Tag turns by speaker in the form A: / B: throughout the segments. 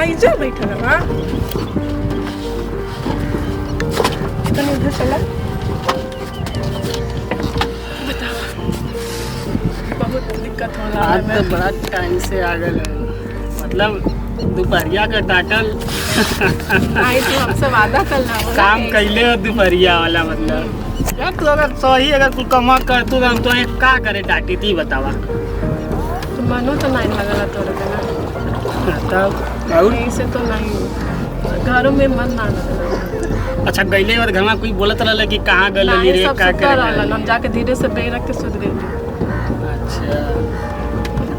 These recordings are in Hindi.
A: आइजा बैठल है। तनी उधर चला। बहुत दिक्कत होला
B: आज तो बड़ा टाइम से आ गए मतलब दोपहरिया का टाटल
A: आई तो हमसे वादा करना होला
B: काम कैले हो दोपहरिया वाला मतलब यार तू अगर सही अगर कुछ कमा कर तू हम तो का करे टाटी थी बतावा
A: तो मनो तो नहीं लगला तोरे के ना
B: तब और
A: ऐसे तो नहीं घरों में मन ना लगला।
B: अच्छा गईले और घर में कोई बोलत रहल कि कहाँ गल
A: नहीं
B: रे
A: सब
B: का
A: सुतर रहलन
B: करे
A: हम जाके धीरे से बैठ रख के सुत गए।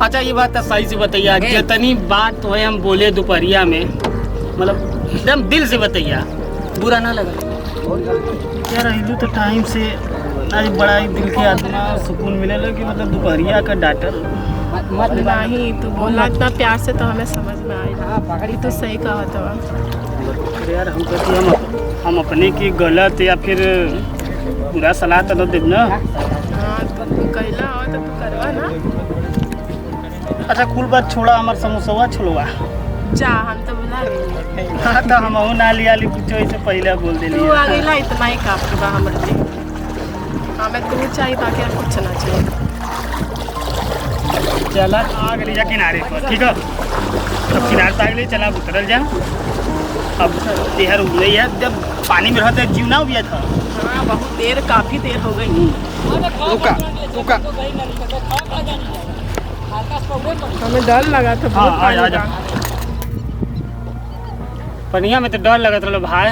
B: अच्छा ये बात तो सही से बताइए जितनी बात तो है हम बोले दोपहरिया में मतलब एकदम दिल से बताइए बुरा ना लगा यार इधर तो टाइम से आज बड़ा ही दिल के आत्मा सुकून मिले कि मतलब दोपहरिया का डाटर
A: नहीं तू बोला इतना प्यार से तो हमें समझ में आई तो सही कहा था।
B: अरे यार हम कहते हम अपने की गलत या फिर पूरा सलाह तो देव ना।
A: हाँ तो तू कहला हो तो तू करवा ना।
B: अच्छा कुल बात छोड़ा हमार समोसा छोड़वा
A: जा हम तो बुला गए।
B: हाँ तो हम ना लिया कुछ ऐसे पहले बोल दे
A: तू आ गईला इतना ही काफी बा हमर लिए। हमें तू चाहिए बाकी हम कुछ ना चाहिए।
B: चला आ गई जा किनारे पर ठीक है अब किनारे पर आ गई चला अब उतरल जा अब देहर उगले है जब पानी में रहते जीव ना उबिया था।
A: हाँ बहुत देर काफी देर हो गई।
B: रुका रुका
A: हमें डर लगा था
B: हाँ
A: बहुत
B: आ जा पनिया में तो डर लगत रहा भाई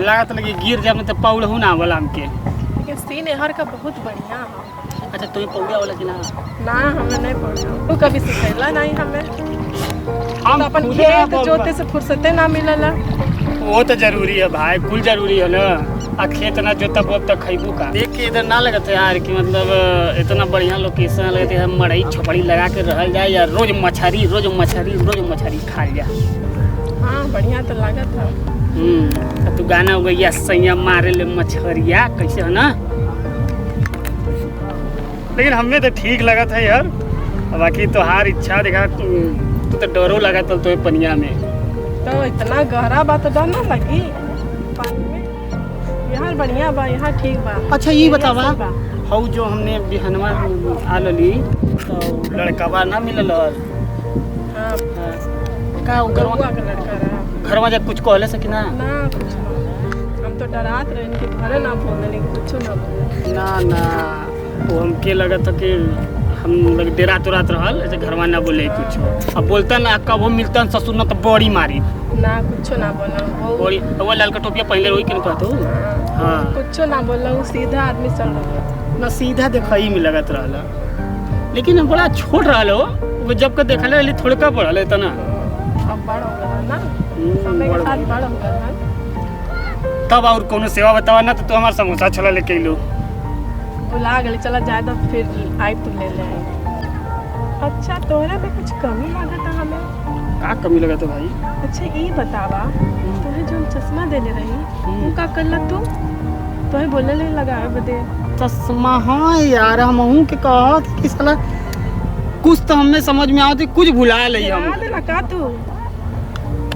B: लागत लगी गिर जाए तो पौड़ हूँ ना बोला हमके
A: लेकिन सीन हर का बहुत बढ़िया है।
B: अच्छा तुम्हें पौड़ा वाला कि ना
A: ना हमें नहीं पढ़ा तू कभी सिखैला नहीं हमें।
B: हम
A: तो अपन
B: खुदे
A: खेत
B: अब-
A: जोते से फुर्सते ना मिलला।
B: वो तो जरूरी है भाई कुल जरूरी है ना आ खेत ना जोता बोब तक खैबू का देख के इधर ना लगता यार कि मतलब इतना बढ़िया लोकेशन लगता है मड़ई छपड़ी लगा के रह जाए या रोज मछली खा जाए।
A: हाँ बढ़िया तो लागत है।
B: तू गाना हो गया सैया मारे ले मछरिया कैसे है ना लेकिन हमें तो ठीक लगा था यार बाकी तोहार इच्छा देखा तू तो डरो लगा तो पनिया में
A: तो इतना गहरा बात तो डर ना लगी पानी में। यहाँ बढ़िया बा यहाँ ठीक बा।
B: अच्छा ये बतावा
A: सही बा।
B: हऊ जो हमने बिहनवा आ लली तो लड़कावा ना मिलल
A: हाँ
B: का उ
A: गरुआ का लड़का रहा
B: घर में जब कुछ कहले से कि ना
A: ना कुछ ना। हम तो डरात रहे इनके घरे ना बोलने लेकिन कुछ ना बोले।
B: ना वो हमके लगा था कि हम लग डेरा तुरात रहल ऐसे घर में ना बोले कुछ अब बोलता ना कब वो मिलता ससुर ना तो बड़ी मारी
A: ना कुछ ना बोला
B: बड़ी वो लाल का टोपिया पहले रोई के कहतो हाँ
A: कुछ ना बोला वो सीधा आदमी चल रहा।
B: ना सीधा देखई में लगत रहल लेकिन बड़ा छोट रहल वो जब का देखल रही थोड़का पड़ल इतना
A: अब बड़ा हो गया ना समय के साथ बड़ा हो गया ना।
B: तब और कोनो सेवा बतावा ना तो हमार समोसा छोला लेके अइलो
A: बुला गए चला ज्यादा फिर आई तो ले ले आई। अच्छा तोहरा में कुछ कमी लागत हमें।
B: का कमी लगा तो भाई
A: अच्छा ये बतावा तोहे जो चश्मा देले रही वो का करला तू तोहे बोले ले लगाए बदे
B: चश्मा हाँ यार हम के कहत कि साला कुछ तो हमें समझ में आवत कुछ भुला ले हम
A: याद लगा तू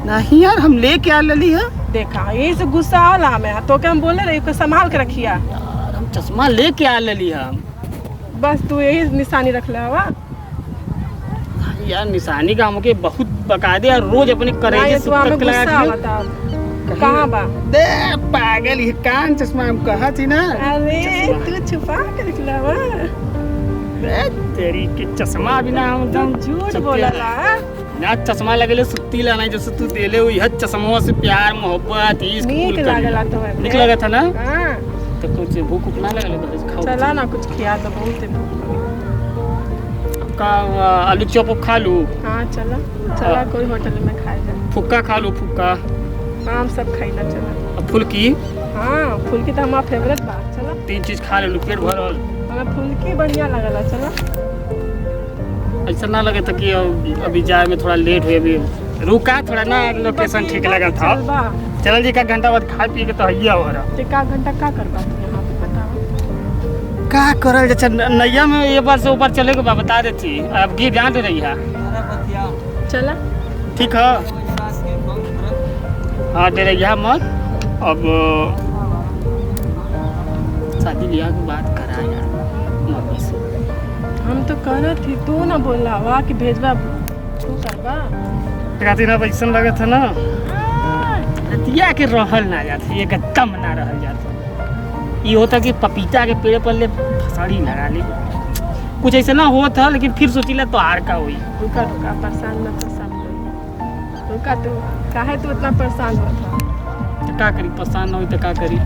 B: नहीं यार हम लेके आ लेली है
A: देखा यही से गुस्सा आला हमें तो क्या हम बोले रही को संभाल के रखिया
B: यार हम चश्मा लेके आ लेली हम
A: बस तू यही निशानी रख ले हवा।
B: यार निशानी का हमके बहुत बकायदे और रोज अपने करेजे
A: तू हमें
B: सुतक लगा
A: गुस्सा
B: के
A: बता कहाँ बा।
B: दे पागल ये कान चश्मा हम कहा थी ना
A: अरे तू छुपा के रख ले हवा।
B: बे तेरी के चश्मा बिना हम एकदम
A: झूठ बोलला
B: ना चश्मा लगेले सुत्ती ला नहीं जैसे तू देले हुई है चश्मा से प्यार मोहब्बत इश्क
A: नीक
B: फूल
A: लागला तो
B: निक लगा था ना
A: हाँ
B: तो कुछ भूख उठ ना लगल तो खाओ
A: चला ना कुछ खिया तो बहुत है।
B: का आलू चॉप खा लू
A: हाँ चला चला कोई होटल में खाए जा।
B: फुक्का खा लू फुक्का
A: हाँ हम सब खाई ना चला।
B: फुल्की
A: हाँ फुल्की तो हमारा फेवरेट बा चला।
B: 3 चीज खा ले पेट भरल
A: हमें फुल्की बढ़िया लगला चला।
B: ऐसा ना लगे था कि अभी जाए में थोड़ा लेट हुए अभी रुका थोड़ा ना लोकेशन ठीक लगा था चल जी का घंटा बाद खा पी के तो हैया हो रहा
A: का घंटा का करबा तू यहाँ पे बताओ
B: का करल अच्छा नैया में ये बार से ऊपर चले के बता देती अब गिर जान दे रही है
A: चला
B: ठीक है। हाँ तेरे यहाँ मत अब शादी ब्याह की बात करा यार मम्मी से।
A: हम तो करत थी, तू ना बोला वा कि भेजवा तू करबा।
B: कहती ना वैसा लगे था ना रतिया के रहल ना जाती, एकदम ना रहल जाती। ये होता कि पपीता के पेड़ पर ले फसड़ी लगा ली, कुछ ऐसा ना हुआ था। लेकिन फिर सोचिला तो हार का हुई।
A: रुका रुका, परेशान मत हो सब लोग। रुका तू, काहे तू इतना परेशान हुआ था?
B: तो क्या करी, परेशान ना हुई तो क्या करी।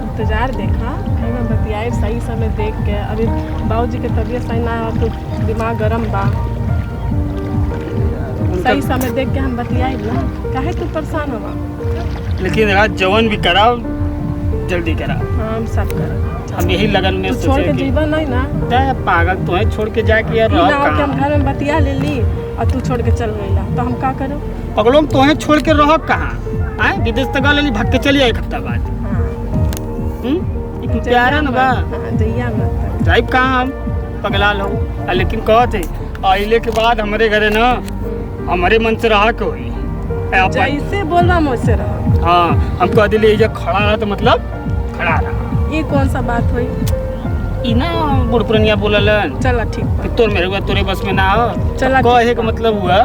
A: इंतजार देखा कहीं मैं बतियाए सही समय देख के। अभी बाबूजी के तबीयत सही ना हो तो दिमाग गरम बा, सही समय देख के हम बतियाए ना। काहे तू परेशान हुआ?
B: लेकिन रात जवन भी कराओ जल्दी करा।
A: हाँ हम सब कर,
B: हम यही लगन में
A: छोड़ के जीवन नहीं ना।
B: पागल तो है, छोड़ के जाके यार
A: ना हो कि हम घर में बतिया ले ली और तू छोड़ के चल गईला तो हम का करो?
B: पगलों तो है, छोड़ के रहो कहाँ? आए विदेश तक ले भाग के चलिए एक हफ्ता बाद। एक प्यारा ना बा
A: जइया मत
B: जाइब कहाँ हम पगला लो। लेकिन कहते आइले के बाद हमारे घरे ना हमारे मन से रहा के हुई
A: जैसे बोलवा मुझसे रहो।
B: हाँ हम कह दिले ये खड़ा रहा तो मतलब खड़ा रहा।
A: ये कौन सा बात हुई?
B: ई ना बुढ़ पुरनिया बोललन
A: चला ठीक
B: कि तोर मेरे हुआ तोरे बस में ना हो।
A: चला
B: कहे का मतलब हुआ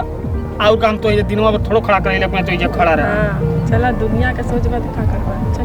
B: और काम तो ये दिनवा पर थोड़ो खड़ा करे अपना तो ये खड़ा रहा।
A: हाँ चला दुनिया का सोच बात का करवा।